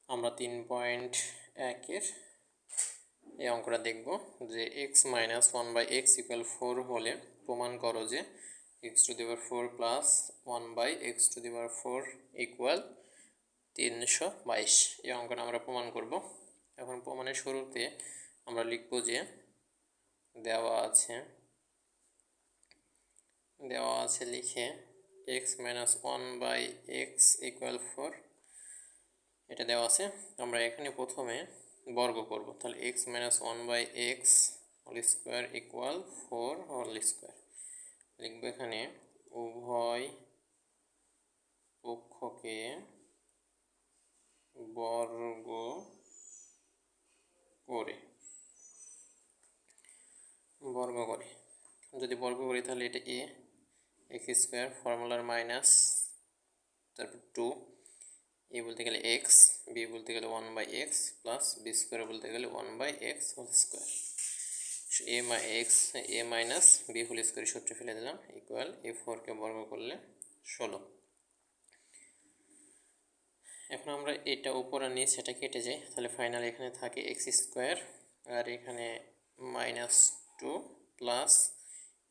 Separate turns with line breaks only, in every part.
আমরা 3.1-এর এই অঙ্কটা দেখব যে x মাইনাস 1/x ইকুয়াল 4 হলে প্রমাণ করো যে x to the power 4 plus 1/x to the power 4 equal 322। এই অঙ্কটা আমরা প্রমাণ করব। এখন প্রমাণের শুরুতে আমরা লিখব যে দেওয়া আছে লিখে x মাইনাস 1/x ইকুয়াল 4 এটা দেওয়া আছে। আমরা এখানে প্রথমে বর্গ করব, তাহলে x minus 1/x whole square equal 4 whole square লিখব। এখানে উভয় পক্ষকে বর্গ করে যদি বর্গ করি তাহলে এটা a x স্কোয়ার ফর্মুলার মাইনাস তারপর 2 a বলতে গেলে x, b বলতে গেলে 1/x প্লাস b স্কোয়ার বলতে গেলে 1/x whole square. a minus b whole square সূত্র ফেলে দিলাম ইকুয়াল a4 কে বর্গ করলে 16। এখন আমরা এটা উপরে নিয়ে সেটা কেটে যাই, তাহলে ফাইনাল এখানে থাকে x স্কোয়ার আর এখানে মাইনাস 2 প্লাস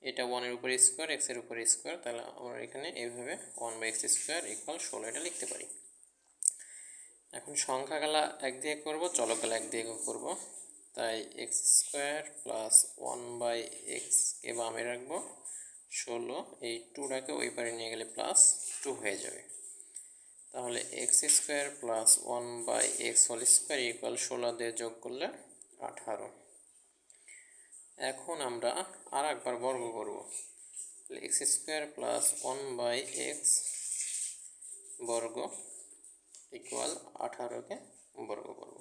এটা 1 এর উপরে স্কোয়ার x এর উপরে স্কোয়ার, তাহলে আমরা এখানে এইভাবে 1/x স্কোয়ার ইকুয়াল 16 এটা লিখতে পারি। এখন সংখ্যাগুলা এক দিয়ে করব, চলকগুলা এক দিয়ে করব, তাই x স্কোয়ার প্লাস 1/x কে বামে রাখবো, 16 এই 2টাকে ওই পারে নিয়ে গেলে প্লাস 2 হয়ে যাবে। তাহলে x square plus 1/x whole square equal 16 দিয়ে যোগ করলে 18। এখন আমরা আর একবার বর্গ করব, তাহলে x স্কোয়ার প্লাস 1/x বর্গ ইকুয়াল 18কে বর্গ করব।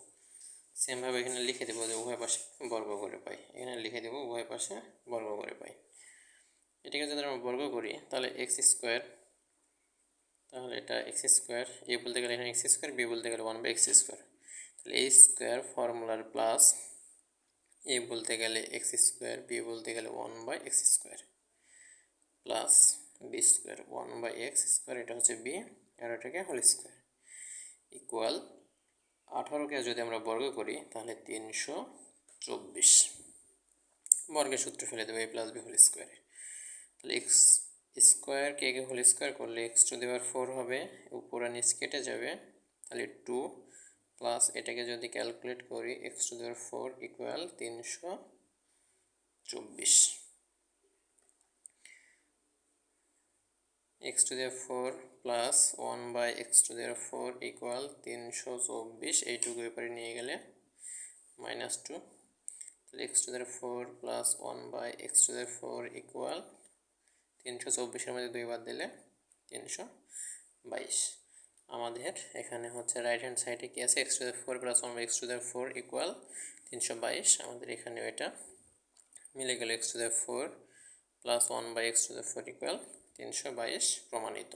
সেমভাবে এখানে লিখে দেবো যে উভয় পাশে বর্গ করে পাই, এখানে লিখে দেবো উভয় পাশে বর্গ করে পাই। এটাকে যদি আমরা বর্গ করি তাহলে x স্কোয়ার, তাহলে এটা x স্কোয়ার, a বলতে গেলে এখানে x স্কোয়ার, b বলতে গেলে 1/x স্কোয়ার, তাহলে a স্কোয়ার ফর্মুলার প্লাস a বলতে গেলে x স্কোয়ার, b বলতে গেলে 1/x square plus b square 1/x square, এটা হচ্ছে b আর এটাকে হোল স্কোয়ার ইকুয়াল 18কে যদি আমরা বর্গ করি তাহলে 324। বর্গের সূত্র ফেলে দেবো a plus b whole square, তাহলে x স্কোয়ার কে হোল স্কোয়ার করলে x টু দি পাওয়ার 4 হবে, উপরে নিচ কেটে যাবে, তাহলে 2 প্লাস এটাকে যদি ক্যালকুলেট করি x to the power 4 equal 324। x to the power 4 plus 1/x to the power 4 equal 324, এইটুকু এপারে নিয়ে গেলে মাইনাস 2, তাহলে x to the power 4 plus 1/x to the power 4 equal 324-এর মধ্যে 2 বাদ দিলে 322। আমাদের এখানে হচ্ছে রাইট হ্যান্ড সাইডে কি আছে, x to the power 4 plus 1/x to the power 4 equal 322। আমাদের এখানে এটা মিলে গেল x to the power 4 plus 1/x to the power 4 equal 322 প্রমাণিত।